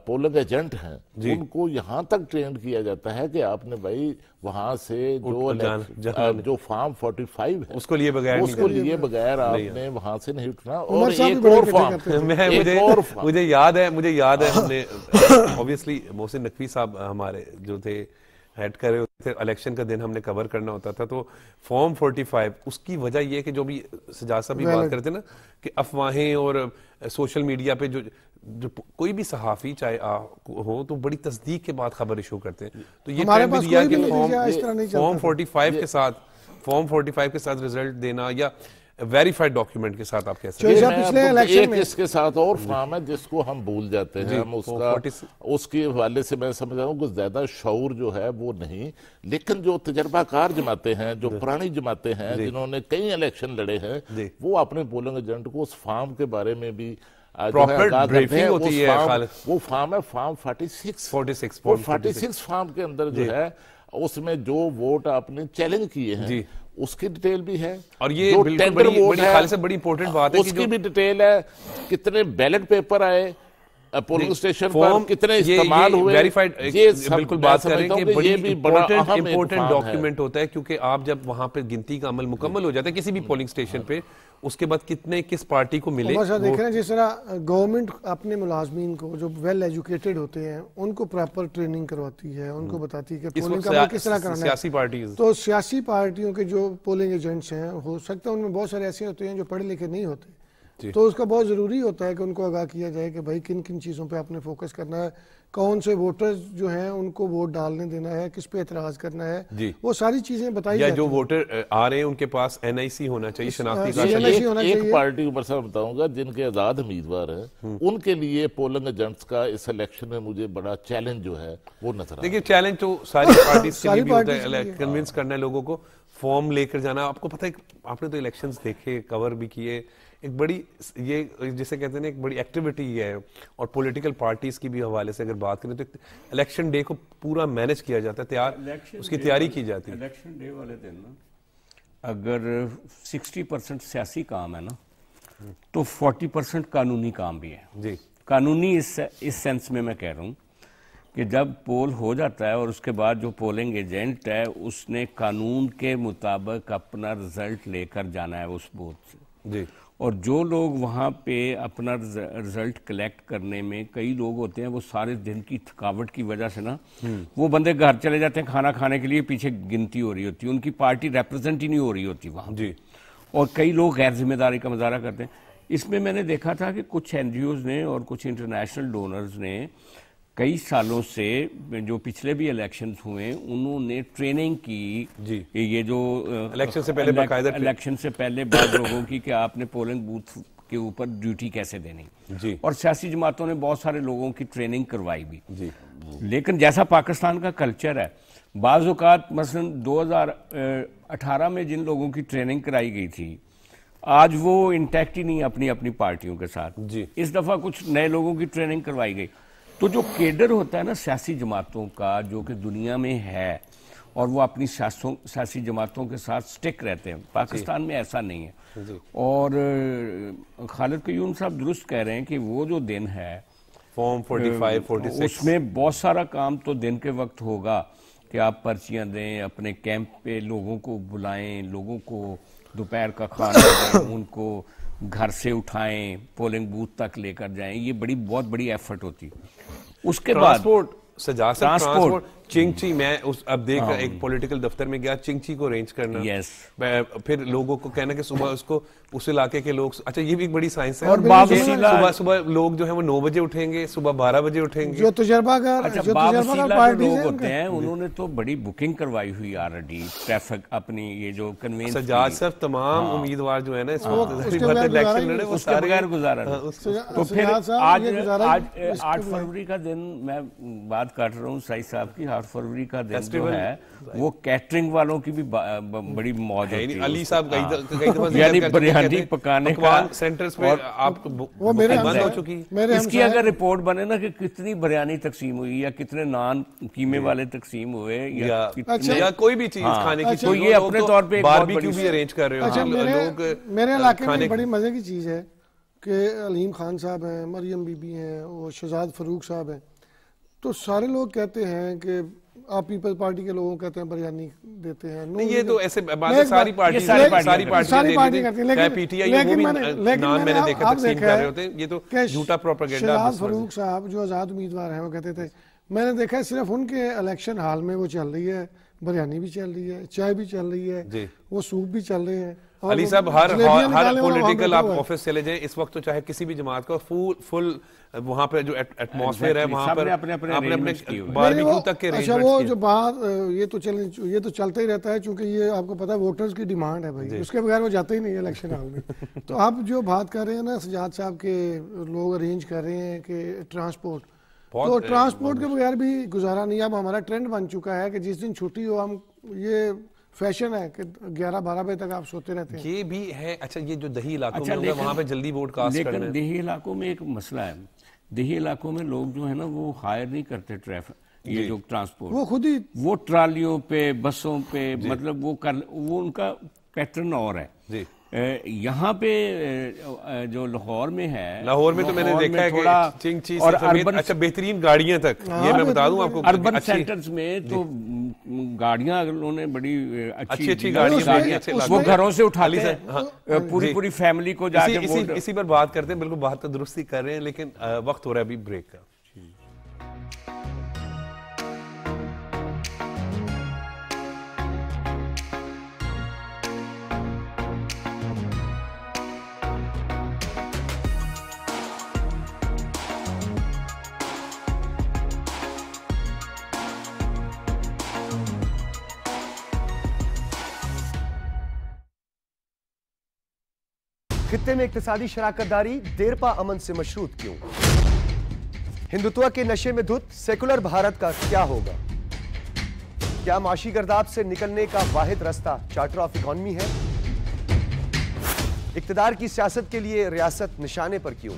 پولنگ ایجنٹ ہیں ان کو یہاں تک ٹرینڈ کیا جاتا ہے کہ آپ نے بھائی وہاں سے جو فارم 45 ہے اس کو لیے بغیر آپ نے وہاں سے نہیں اٹھنا. اور ایک اور فارم مجھے یاد ہے ہم نے obviously محسن نقوی صاحب ہمارے جو تھے ہیڈ کر رہے ہوتے تھے, الیکشن کا دن ہم نے کور کرنا ہوتا تھا, تو فارم 45 اس کی وجہ یہ کہ جو بھی سجاد صاحب بھی بات کرتے نا کہ افواہیں اور سوشل میڈیا پہ جو کوئی بھی صحافی چاہے ہو تو بڑی تصدیق کے بعد خبر ایشو کرتے ہیں, تو یہ ٹائم بھی دیا کہ فارم 45 کے ساتھ رزلٹ دینا یا ویریفائڈ ڈاکیومنٹ کے ساتھ آپ کہہ ایک اس کے ساتھ اور فارم ہے جس کو ہم بھول جاتے ہیں, ہم اس کے حوالے سے میں سمجھ رہا ہوں کہ زیادہ شعور جو ہے وہ نہیں, لیکن جو تجربہ کار جماعتیں ہیں, جو پرانی جماعتیں ہیں جنہوں نے کئی الیکشن لڑے ہیں, وہ اپنے پولنگ ایجنٹ کو اس فارم کے بارے میں بھی وہ فارم ہے فارم 46 فارم کے اندر جو ہے اس میں جو ووٹ آپ نے چیلنج کیے ہیں اس کی ڈیٹیل بھی ہے, اور یہ بڑی امپورٹنٹ بات ہے اس کی بھی ڈیٹیل ہے, کتنے بیلٹ پیپر آئے پولنگ اسٹیشن پر, کتنے استعمال ہوئے, یہ بالکل بات کریں کہ بڑی امپورٹنٹ ڈاکیومنٹ ہوتا ہے, کیونکہ آپ جب وہاں پہ گنتی کا عمل مکمل ہو جاتا ہے کسی بھی پولنگ اسٹیشن پہ, اس کے بعد کتنے کس پارٹی کو ملے. دیکھیں جس طرح گورنمنٹ اپنے ملازمین کو جو ویل ایجوکیٹڈ ہوتے ہیں ان کو پراپر ٹریننگ کرواتی ہے, ان کو بتاتی ہے کہ پولنگ کا عمل کس طرح کرنا ہے. سیاسی پارٹیز تو سیاسی پارٹیوں کے جو پولنگ ایجنٹس ہیں, ہو سکتا ہے ان میں بہت سارے ایسے ہوتے ہیں جو پڑھے لکھے نہیں ہوتے, تو اس کا بہت ضروری ہوتا ہے کہ ان کو آگاہ کیا جائے کہ بھائی کن کن چیزوں پہ آپ نے فوکس کرنا ہے, کون سے ووٹرز جو ہیں ان کو ووٹ ڈالنے دینا ہے, کس پہ اعتراض کرنا ہے, وہ ساری چیزیں بتائی جاتی ہیں. جو ووٹر آ رہے ہیں ان کے پاس NIC ہونا چاہیے, شناختی کارڈ. ایک پارٹی کو میں بتاؤں گا جن کے آزاد امیدوار ہیں ان کے لیے پولنگ ایجنٹس کا اس الیکشن میں مجھے بڑا چیلنج جو ہے وہ نظر آتا ہے. دیکھیے چیلنج تو ساری پارٹیز کے لیے بھی ہوتا ہے, کنونس کرنا ہے لوگوں کو, فارم لے کر جانا. آپ کو پتہ ہے آپ نے تو الیکشنز دیکھے, کور بھی کیے, ایک بڑی یہ جسے کہتے ہیں ایک بڑی ایکٹیویٹی ہے, اور پولیٹیکل پارٹیز کی بھی حوالے سے اگر بات کریں تو الیکشن ڈے کو پورا مینج کیا جاتا ہے, اس کی تیاری کی جاتی ہے. الیکشن ڈے والے دن اگر 60% سیاسی کام ہے نا تو 40% قانونی کام بھی ہے. جی قانونی اس سینس میں کہہ رہا ہوں کہ جب پول ہو جاتا ہے اور اس کے بعد جو پولنگ ایجنٹ ہے اس نے قانون کے مطابق اپنا رزلٹ لے کر جانا ہے اس بوتھ سے. جی اور جو لوگ وہاں پہ اپنا رزلٹ کلیکٹ کرنے میں, کئی لوگ ہوتے ہیں وہ سارے دن کی تھکاوٹ کی وجہ سے نا وہ بندے گھر چلے جاتے ہیں کھانا کھانے کے لیے, پیچھے گنتی ہو رہی ہوتی ہے, ان کی پارٹی ریپرزینٹ ہی نہیں ہو رہی ہوتی وہاں. جی اور کئی لوگ غیر ذمہ داری کا مظاہرہ کرتے ہیں. اس میں میں نے دیکھا تھا کہ کچھ NGOs نے اور کچھ انٹرنیشنل ڈونرز نے کئی سالوں سے جو پچھلے بھی الیکشنز ہوئے انہوں نے ٹریننگ کی, یہ جو الیکشن سے پہلے بعض لوگوں کی کہ آپ نے پولنگ بوتھ کے اوپر ڈیوٹی کیسے دینی, اور سیاسی جماعتوں نے بہت سارے لوگوں کی ٹریننگ کروائی بھی. لیکن جیسا پاکستان کا کلچر ہے, بعض اوقات مثلا 2018 میں جن لوگوں کی ٹریننگ کرائی گئی تھی آج وہ انٹیکٹ ہی نہیں اپنی پارٹیوں کے ساتھ. اس دفعہ کچھ نئے لوگوں کی ٹریننگ کروائی گئی. تو جو کیڈر ہوتا ہے نا سیاسی جماعتوں کا جو کہ دنیا میں ہے, اور وہ اپنی سیاسی جماعتوں کے ساتھ سٹک رہتے ہیں, پاکستان میں ایسا نہیں ہے. اور خالد قیوم صاحب درست کہہ رہے ہیں کہ وہ جو دن ہے فارم 45 46 اس میں بہت سارا کام تو دن کے وقت ہوگا کہ آپ پرچیاں دیں, اپنے کیمپ پہ لوگوں کو بلائیں, لوگوں کو دوپہر کا کھانا دیں, ان کو گھر سے اٹھائیں, پولنگ بوتھ تک لے کر جائیں. یہ بہت بڑی ایفرٹ ہوتی. اس کے بعد ٹرانسپورٹ چنگچی, میں اب دیکھ رہا ایک پولیٹیکل دفتر میں گیا, چنگچی کو ارینج کرنا, پھر لوگوں کو کہنا کہ صبح اس کو اس علاقے کے لوگ, اچھا یہ بھی ایک بڑی سائنس ہے, اور صبح لوگ جو ہیں وہ 9 بجے اٹھیں گے, صبح 12 بجے اٹھیں گے. جو تجربہ کار لوگ ہوتے ہیں انہوں نے تو بڑی بکنگ کروائی ہوئی آلریڈی, ٹریفک اپنی یہ جو کنوینس. سجاد صاحب تمام امیدوار جو ہے نا اس کے بغیر گزارا. تو پھر آج 8 فروری کا دن میں بات کر رہا ہوں سعید صاحب کی, 8 فروری کا دن جو ہے وہ کیٹرنگ والوں کی بھی بڑی موج ہوتی ہے. علی صاحب یعنی بریانی پکانے کا سینٹرز پہ آپ وہ بند ہو چکی. اس کی اگر رپورٹ بنے نا کہ کتنی بریانی تقسیم ہوئی یا کتنے نان قیمے والے تقسیم ہوئے یا کوئی بھی چیز کھانے کی, تو یہ اپنے طور پہ باربیکیو بھی ارینج کر رہے ہو لوگ. میرے علاقے میں بڑی مزے کی چیز ہے کہ علیم خان صاحب ہیں, مریم بی بی ہیں, وہ شہزاد فاروق صاحب ہیں, تو سارے لوگ کہتے ہیں کہ آپ پیپلز پارٹی کے لوگوں کہتے ہیں بریانی دیتے ہیں. نہیں یہ تو ایسے باتیں ساری پارٹیاں کرتی ہیں, لیکن پی ٹی آئی وہ بھی نام میں نے دیکھا تقسیم کر رہے ہوتے ہیں. یہ تو جھوٹا پروپیگنڈا. شہزاد فاروق صاحب جو آزاد امیدوار ہیں وہ کہتے تھے میں نے دیکھا ہے صرف ان کے الیکشن ہال میں وہ چل رہی ہے, بریانی بھی چل رہی ہے, چائے بھی چل رہی ہے, وہ سوپ بھی چل رہے ہیں. علی صاحب ہر پولیٹیکل آپ آفس چلے جائیں اس وقت تو چاہے کسی بھی جماعت کا فل وہاں پہ جو ایٹماسفیئر ہے وہاں پر اپنے باربیکیو تک کے اچھا وہ جو بات یہ تو چلتا ہی رہتا ہے چونکہ یہ آپ کو پتا ہے ووٹرز کی ڈیمانڈ ہے بھائی, اس کے بغیر وہ جاتے ہی نہیں الیکشن ہال میں. تو آپ جو بات کر رہے ہیں نا سجاد صاحب کے لوگ ارینج کر رہے ہیں کہ ٹرانسپورٹ, تو ٹرانسپورٹ کے بغیر بھی گزارا نہیں. اب ہمارا ٹرینڈ بن چکا ہے کہ جس دن چھٹی ہو ہم یہ فیشن ہے کہ 11-12 بجے تک آپ سوتے رہتے ہیں. یہ بھی ہے. اچھا یہ جو دیہی علاقوں میں وہاں پہ جلدی ووٹ کاسٹ کرنا ہے. لیکن دیہی علاقوں میں ایک مسئلہ ہے, دیہی علاقوں میں لوگ جو ہے نا وہ ہائر نہیں کرتے ٹریفک یہ جو ٹرانسپورٹ, وہ خود ہی وہ ٹرالیوں پہ بسوں پہ مطلب وہ ان کا پیٹرن اور ہے. یہاں پہ جو لاہور میں ہے, لاہور میں تو میں نے دیکھا ہے کہ چنگ چیز اچھا بہترین گاڑیاں تک, یہ میں بتا دوں آپ کو اربن سینٹرز میں تو گاڑیاں انہوں نے بڑی اچھی گاڑیاں وہ گھروں سے اٹھاتے ہیں پوری فیملی کو جا کے. اسی پر بات کرتے ہیں, بالکل بات تو درستی کر رہے ہیں لیکن وقت ہو رہا ہے ابھی بریک کا. خطے میں اقتصادی شراکت داری دیرپا امن سے مشروط کیوں؟ ہندوتوا کے نشے میں دھت سیکولر بھارت کا کیا ہوگا؟ کیا معاشی گرداب سے نکلنے کا واحد راستہ چارٹر آف اکانومی ہے؟ اقتدار کی سیاست کے لیے ریاست نشانے پر کیوں؟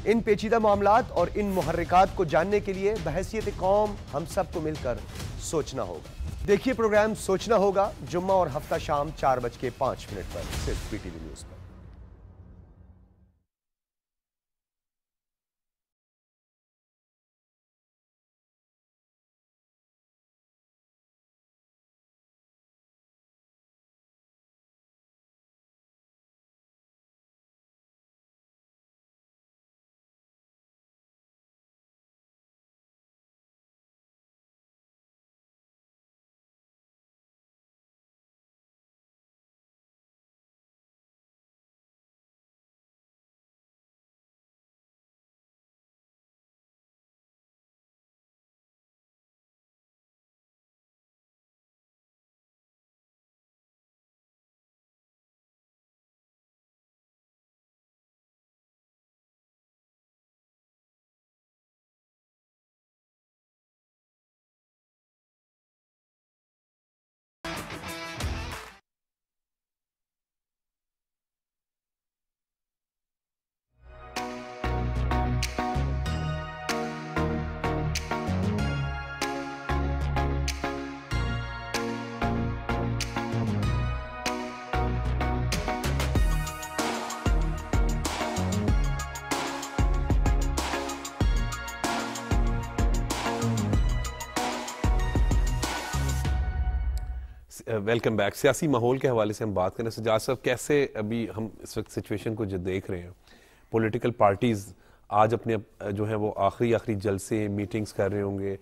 ان پیچیدہ معاملات اور ان محرکات کو جاننے کے لیے بحیثیت قوم ہم سب کو مل کر سوچنا ہوگا. دیکھیے پروگرام سوچنا ہوگا جمعہ اور ہفتہ شام 4:05 پر صرف پی ٹی وی نیوز پر. Welcome back. سیاسی ماحول کے حوالے سے ہم بات کریں. سجاد صاحب کیسے ابھی ہم اس وقت سچویشن کو جو دیکھ رہے ہیں, پولیٹیکل پارٹیز آج اپنے جو ہیں وہ آخری جلسے میٹنگز کر رہے ہوں گے,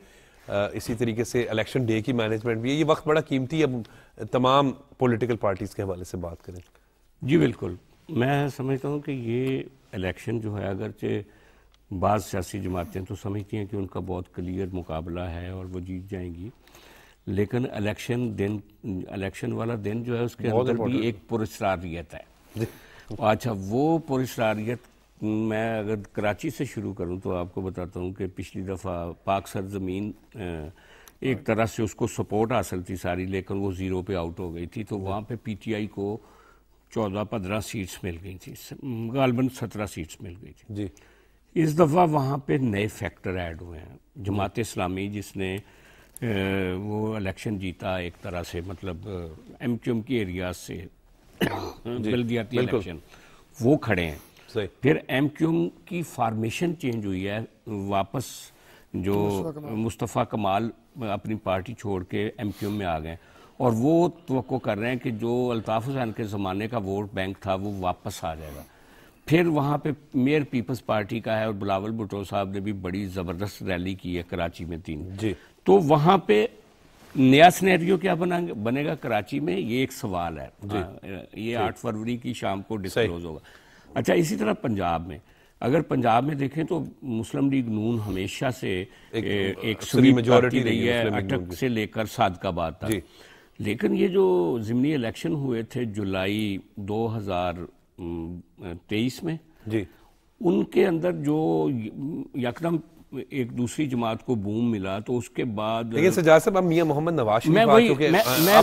اسی طریقے سے الیکشن ڈے کی مینجمنٹ بھی ہے. یہ وقت بڑا قیمتی ہے, اب تمام پولیٹیکل پارٹیز کے حوالے سے بات کریں. جی بالکل, میں سمجھتا ہوں کہ یہ الیکشن جو ہے اگرچہ بعض سیاسی جماعتیں تو سمجھتی ہیں کہ ان کا بہت کلیئر مقابلہ ہے اور وہ جیت جائیں گی, لیکن الیکشن والا دن جو ہے اس کے اندر بھی ایک پراسراریت ہے. اچھا وہ پراسراریت میں اگر کراچی سے شروع کروں تو آپ کو بتاتا ہوں کہ پچھلی دفعہ پاک سرزمین ایک طرح سے اس کو سپورٹ حاصل تھی ساری, لیکن وہ 0 پہ آؤٹ ہو گئی تھی, تو وہاں پہ پی ٹی آئی کو 14-15 سیٹس مل گئی تھی, غالباً 17 سیٹس مل گئی تھی. جی اس دفعہ وہاں پہ نئے فیکٹر ایڈ ہوئے ہیں. جماعت اسلامی جس نے وہ الیکشن جیتا ایک طرح سے, مطلب ایم کیو ایم کی ایریاز سے بلدیاتی الیکشن, وہ کھڑے ہیں. پھر ایم کیو ایم کی فارمیشن چینج ہوئی ہے, واپس جو مصطفیٰ کمال اپنی پارٹی چھوڑ کے ایم کیو ایم میں آ گئے, اور وہ توقع کر رہے ہیں کہ جو الطاف حسین کے زمانے کا ووٹ بینک تھا وہ واپس آ جائے گا. پھر وہاں پہ میئر پیپلز پارٹی کا ہے اور بلاول بھٹو صاحب نے بھی بڑی زبردست ریلی کی ہے کراچی میں 3 جی. تو وہاں پہ نیا سینیریو کیا بنے گا کراچی میں، یہ ایک سوال ہے. یہ 8 فروری کی شام کو ڈسکلوز ہوگا. اچھا اسی طرح پنجاب میں اگر پنجاب میں دیکھیں تو مسلم لیگ نون ہمیشہ سے ایک سویپ کرتی رہی ہے، اٹک سے لے کر صادق آباد تک. لیکن یہ جو ضمنی الیکشن ہوئے تھے جولائی 2023 میں، ان کے اندر جو یکدم ایک دوسری جماعت کو بوم ملا، تو اس کے بعد لیکن سجاد صاحب اب میاں محمد نواز شریف آ چکے ہیں،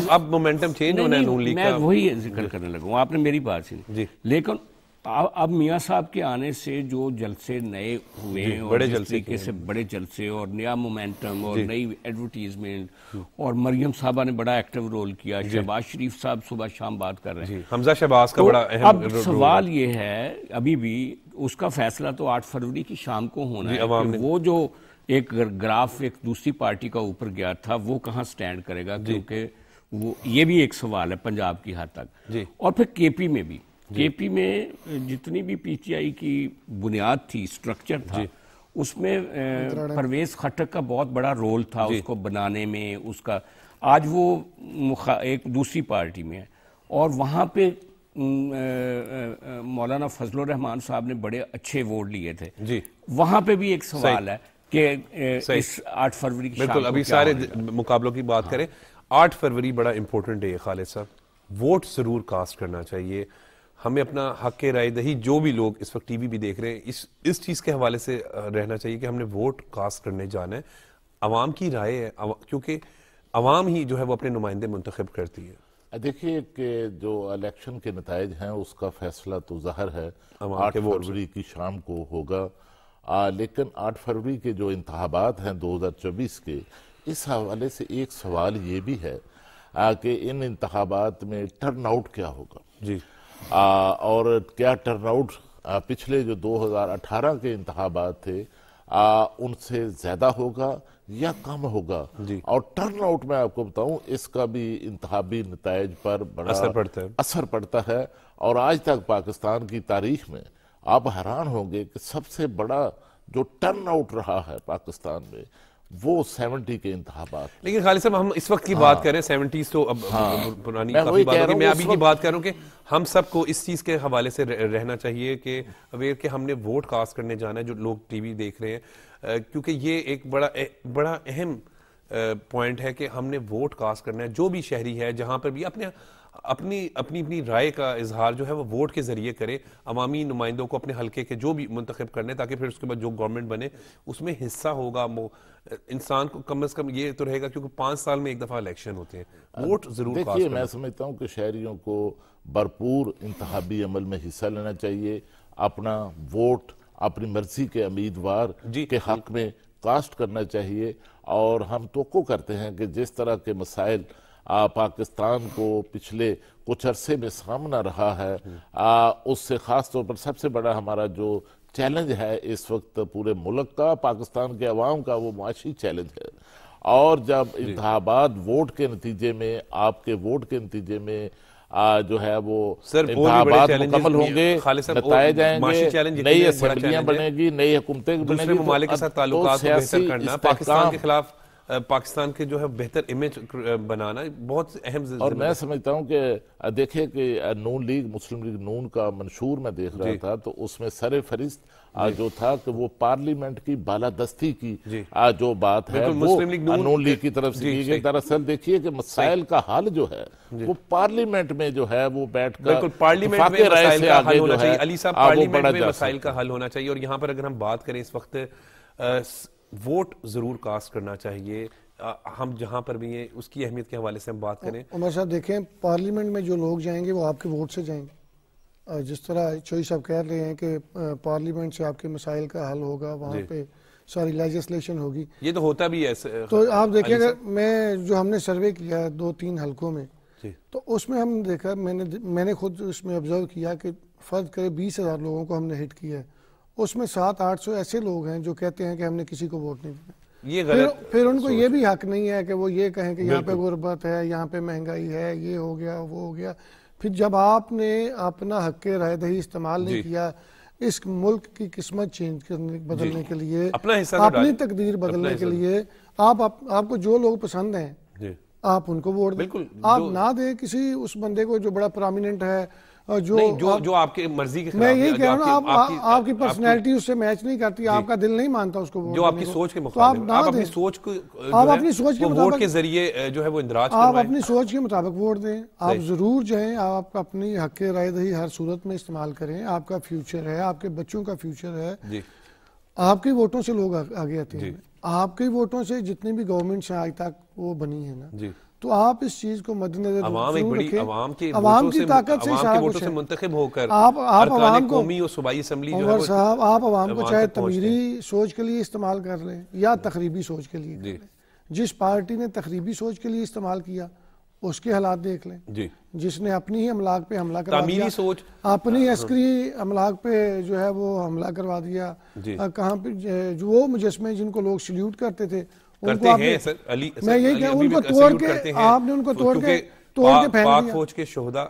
اب مومنٹم چینج ہونا ہے نون لیگ کا. میں وہی ذکر کرنے لگا ہوں، آپ نے میری بات سنی. لیکن اب میاں صاحب کے آنے سے جو جلسے نئے ہوئے ہیں اور جس طریقے سے بڑے جلسے اور نیا مومنٹم اور نئی ایڈورٹیزمنٹ، اور مریم صاحبہ نے بڑا ایکٹیو رول کیا، شہباز شریف صاحب صبح شام بات کر رہے ہیں، حمزہ شہباز کا بڑا اہم اب سوال یہ ہے ابھی بھی اس کا فیصلہ تو 8 فروری کی شام کو ہونا ہے کہ وہ جو ایک گراف ایک دوسری پارٹی کا اوپر گیا تھا وہ کہاں سٹینڈ کرے گا، کیونکہ وہ یہ بھی ایک سوال ہے پنجاب کی حد تک. اور پھر کے پی میں بھی، کے پی میں جتنی بھی پی ٹی آئی کی بنیاد تھی، سٹرکچر تھا، اس میں پرویز خٹک کا بہت بڑا رول تھا اس کو بنانے میں. اس کا آج وہ ایک دوسری پارٹی میں ہے، اور وہاں پہ مولانا فضل الرحمان صاحب نے بڑے اچھے ووٹ لیے تھے. وہاں پہ بھی ایک سوال ہے کہ اس 8 فروری کی بالکل ابھی سارے مقابلوں کی بات کریں. 8 فروری بڑا امپورٹنٹ ڈے ہے خالد صاحب، ووٹ ضرور کاسٹ کرنا چاہیے. ہمیں اپنا حق رائے دہی، جو بھی لوگ اس وقت ٹی وی بھی دیکھ رہے ہیں، اس چیز کے حوالے سے رہنا چاہیے کہ ہم نے ووٹ کاسٹ کرنے جانا ہے. عوام کی رائے ہے، کیونکہ عوام ہی جو ہے وہ اپنے نمائندے منتخب کرتی ہے. دیکھیے کہ جو الیکشن کے نتائج ہیں اس کا فیصلہ تو ظاہر ہے 8 فروری کی شام کو ہوگا، لیکن 8 فروری کے جو انتخابات ہیں 2024 کے، اس حوالے سے ایک سوال یہ بھی ہے کہ ان انتخابات میں ٹرن آؤٹ کیا ہوگا. اور کیا ٹرن آؤٹ پچھلے جو 2018 کے انتخابات تھے ان سے زیادہ ہوگا یا کم ہوگا. اور ٹرن آؤٹ میں آپ کو بتاؤں اس کا بھی انتخابی نتائج پر بڑا اثر پڑتا ہے. اور آج تک پاکستان کی تاریخ میں آپ حیران ہوں گے کہ سب سے بڑا جو ٹرن آؤٹ رہا ہے پاکستان میں وہ 70 کے انتخابات. لیکن خالد صاحب ہم اس وقت کی بات کر رہے ہیں 70s تو اب پرانی کافی بات ہوگی. میں ابھی کی بات کر رہا ہوں کہ ہم سب کو اس چیز کے حوالے سے رہنا چاہیے کہ اویئر کہ ہم نے ووٹ کاسٹ کرنے جانا ہے، جو لوگ ٹی وی دیکھ رہے ہیں، کیونکہ یہ ایک بڑا اہم پوائنٹ ہے کہ ہم نے ووٹ کاسٹ کرنا ہے. جو بھی شہری ہے جہاں پر بھی اپنی رائے کا اظہار جو ہے وہ ووٹ کے ذریعے کرے. عوامی نمائندوں کو اپنے حلقے کے جو بھی منتخب کرنے، تاکہ پھر اس کے بعد جو گورنمنٹ بنے اس میں حصہ ہوگا. انسان کو کم از کم یہ تو رہے گا، کیونکہ 5 سال میں ایک دفعہ الیکشن ہوتے ہیں. ووٹ ضرور کاسٹ دیکھیے میں سمجھتا ہوں کہ شہریوں کو بھرپور انتخابی عمل میں حصہ لینا چاہیے، اپنا ووٹ اپنی مرضی کے امیدوار کے حق میں کاسٹ کرنا چاہیے. اور ہم توقع کرتے ہیں کہ جس طرح کے مسائل پاکستان کو پچھلے کچھ عرصے میں سامنا رہا ہے، اس سے خاص طور پر سب سے بڑا ہمارا جو چیلنج ہے اس وقت پورے ملک کا، پاکستان کے عوام کا، وہ معاشی چیلنج ہے. اور جب انتخابات ووٹ کے نتیجے میں، آپ کے ووٹ کے نتیجے میں جو ہے وہ انتخابات مکمل ہوں گے، نتائج آئیں گے، نئی اسمبلیاں بنے گی، نئی حکومتیں بنے گی، ممالک کے ساتھ تعلقات کو بہتر کرنا، پاکستان کے خلاف پاکستان کے جو ہے بہتر امیج بنانا بہت اہم. اور میں سمجھتا ہوں کہ دیکھیں کہ نون لیگ، مسلم لیگ نون کا منشور میں دیکھ رہا تھا، تو اس میں سر فہرست جو تھا کہ وہ پارلیمنٹ کی بالادستی کی جو بات ہے وہ نون لیگ کی طرف سے کی گئی. دراصل دیکھیے کہ مسائل کا حل جو ہے وہ پارلیمنٹ میں جو ہے وہ بیٹھ کر پارلیمنٹ میں مسائل کا حل ہونا چاہیے. علی صاحب پارلیمنٹ میں مسائل کا حل ہونا چاہیے. اور یہاں پر اگر ہم بات کریں اس وقت ووٹ ضرور کاسٹ کرنا چاہیے. ہم جہاں پر بھی ہیں اس کی اہمیت کے حوالے سے ہم بات کریں. عمر صاحب دیکھیں پارلیمنٹ میں جو لوگ جائیں گے وہ آپ کے ووٹ سے جائیں گے. جس طرح چوئی صاحب کہہ رہے ہیں کہ پارلیمنٹ سے آپ کے مسائل کا حل ہوگا، وہاں پہ ساری لیجسلیشن ہوگی. یہ تو ہوتا بھی ہے. تو آپ دیکھیں اگر جو ہم نے سروے کیا ہے 2-3 حلقوں میں، تو اس میں ہم دیکھا، میں نے خود اس میں آبزرو کیا کہ فرض کرے 20,000 لوگوں کو ہم نے ہٹ کیا ہے، اس میں 700-800 ایسے لوگ ہیں جو کہتے ہیں کہ ہم نے کسی کو ووٹ نہیں دینا. پھر ان کو یہ بھی حق نہیں ہے کہ وہ یہ کہیں کہ یہاں پہ غربت ہے، یہاں پہ مہنگائی ہے، یہ ہو گیا وہ ہو گیا. پھر جب آپ نے اپنا حق رائے دہی استعمال نہیں کیا، اس ملک کی قسمت چینج کرنے بدلنے کے لیے اپنا حصہ اپنی تقدیر بدلنے کے لیے آپ کو جو لوگ پسند ہیں آپ ان کو ووٹ دیں. آپ نہ دیں کسی اس بندے کو جو بڑا پرامیننٹ ہے جو آپ کی مرضی کے خلاف میں یہی کہہ رہا ہوں آپ کی پرسنالٹی اس سے میچ نہیں کرتی, آپ کا دل نہیں مانتا اس کو, جو آپ کی سوچ کے مخالف آپ اپنی سوچ کو ووٹ کے ذریعے جو ہے وہ اندراج کروائیں, آپ اپنی سوچ کے مطابق ووٹ دیں. آپ ضرور جائیں, آپ اپنی حق رائے دہی ہر صورت میں استعمال کریں. آپ کا فیوچر ہے, آپ کے بچوں کا فیوچر ہے, آپ کے ووٹوں سے لوگ آگے آتے ہیں, آپ کے ووٹوں سے جتنی بھی گورنمنٹس ہیں آج تک وہ بنی ہے نا, تو آپ اس چیز کو مد نظر ضرور رکھیں. عوام کی طاقت سے سارا کچھ ہے. منتخب ہو کر آپ عوام کو قومی اور صوبائی اسمبلی جو عمر صاحب آپ عوام کو چاہے تعمیری سوچ کے لیے استعمال کر لیں یا تخریبی سوچ کے لیے کر لیں. جس پارٹی نے تخریبی سوچ کے لیے استعمال کیا اس کے حالات دیکھ لیں. جس نے اپنی ہی املاک پہ حملہ کروا دیا, اپنی عسکری املاک پہ جو ہے وہ حملہ کروا دیا, کہاں پہ جو وہ مجسمے جن کو لوگ سلیوٹ کرتے تھے کرتے ہیں سر علی, میں یہی کہ ان کو توڑ کے آپ نے ان کو توڑ کے پھینک دیا. پاک فوج کے شہداء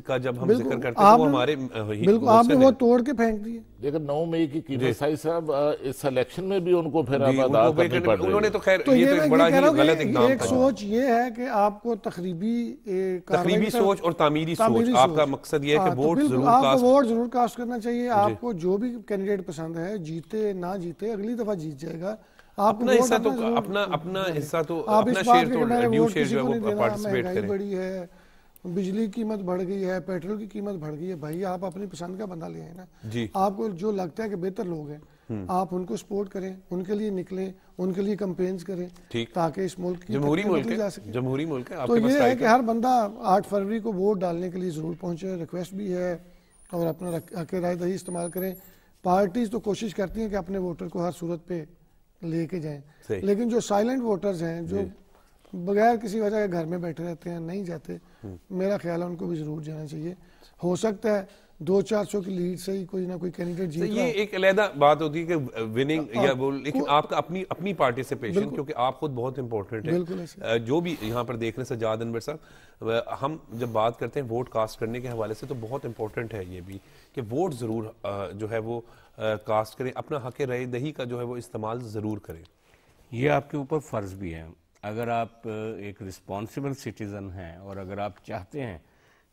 کا جب ہم ذکر کرتے ہیں وہ ہمارے بالکل آپ نے وہ توڑ کے پھینک دیے. لیکن 9 مئی کی قیمت سائی صاحب اس الیکشن میں بھی ان کو پھر ادا کرنی پڑ رہی ہے. انہوں نے تو خیر یہ تو بڑا ہی غلط اقدام تھا. ایک سوچ یہ ہے کہ آپ کو تخریبی سوچ اور تعمیری سوچ, آپ کا مقصد یہ ہے کہ ووٹ ضرور کاسٹ کرنا چاہیے. آپ کو جو بھی کینڈیڈیٹ پسند ہے, جیتے نہ جیتے اگلی دفعہ جیت جائے گا. اپنا حصہ تو اپنا حصہ تو اپنا شیئر تو نیو شیئر جو ہے وہ پارٹیسپیٹ کریں. بڑی ہے, بجلی کی قیمت بڑھ گئی ہے, پیٹرول کی قیمت بڑھ گئی ہے. بھائی آپ اپنی پسند کا بندہ لے آئیں نا. آپ کو جو لگتا ہے کہ بہتر لوگ ہیں آپ ان کو سپورٹ کریں, ان کے لیے نکلیں, ان کے لیے کمپینز کریں تاکہ اس ملک کی جمہوری ملک ہے. تو یہ ہے کہ ہر بندہ 8 فروری کو ووٹ ڈالنے کے لیے ضرور پہنچے. ریکویسٹ بھی ہے اور اپنا حق رائے دہی استعمال کریں. پارٹیز تو کوشش کرتی ہیں کہ اپنے ووٹر کو ہر صورت پہ لے کے جائیں, لیکن جو سائلنٹ ووٹرز ہیں جو بغیر کسی وجہ کے گھر میں بیٹھے رہتے ہیں نہیں جاتے, میرا خیال ہے ان کو بھی ضرور جانا چاہیے. ہو سکتا ہے 200-400 کی لیڈ سے ہی کوئی نہ کوئی کینڈیڈیٹ جیت رہا. یہ ایک علیحدہ بات ہوتی ہے کہ وننگ یا وہ, لیکن آپ کا اپنی پارٹی سے پیشن, کیونکہ آپ خود بہت امپورٹنٹ ہے. جو بھی یہاں پر دیکھ رہے ہیں سجاد انور صاحب, ہم جب بات کرتے ہیں ووٹ کاسٹ کرنے کے حوالے سے تو بہت امپورٹنٹ ہے یہ بھی کہ ووٹ ضرور جو ہے وہ کاسٹ کریں, اپنا حق رائے دہی کا جو ہے وہ استعمال ضرور کریں. یہ آپ کے اوپر فرض بھی ہے. اگر آپ ایک رسپانسبل سٹیزن ہیں اور اگر آپ چاہتے ہیں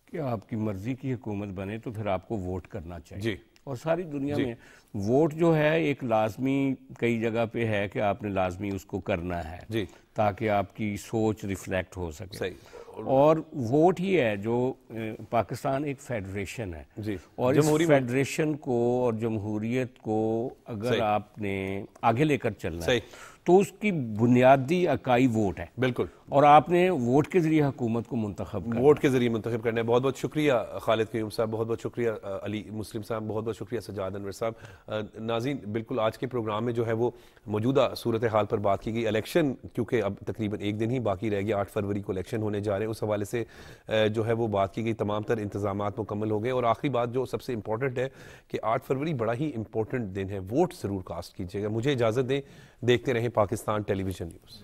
کہ آپ کی مرضی کی حکومت بنے تو پھر آپ کو ووٹ کرنا چاہیے. اور ساری دنیا میں ووٹ جو ہے ایک لازمی کئی جگہ پہ ہے کہ آپ نے لازمی اس کو کرنا ہے تاکہ آپ کی سوچ ریفلیکٹ ہو سکے. اور ووٹ ہی ہے جو پاکستان ایک فیڈریشن ہے اور اس فیڈریشن کو اور جمہوریت کو اگر آپ نے آگے لے کر چلنا ہے تو اس کی بنیادی اکائی ووٹ ہے. بالکل. اور آپ نے ووٹ کے ذریعے حکومت کو منتخب کرنا, ووٹ کے ذریعے منتخب کرنا ہے. بہت بہت شکریہ خالد قیوم صاحب, بہت بہت شکریہ علی مسلم صاحب, بہت بہت شکریہ سجاد انور صاحب. ناظرین, بالکل آج کے پروگرام میں جو ہے وہ موجودہ صورتحال پر بات کی گئی. الیکشن کیونکہ اب تقریباً 1 دن ہی باقی رہ گیا, 8 فروری کو الیکشن ہونے جا رہے ہیں, اس حوالے سے جو ہے وہ بات کی گئی. تمام تر انتظامات مکمل ہو گئے اور آخری بات جو سب سے امپورٹنٹ ہے کہ 8 فروری بڑا ہی امپورٹنٹ دن ہے. ووٹ ضرور کاسٹ کیجیے گا. مجھے اجازت دیں, دیکھتے رہیں پاکستان ٹیلی ویژن نیوز.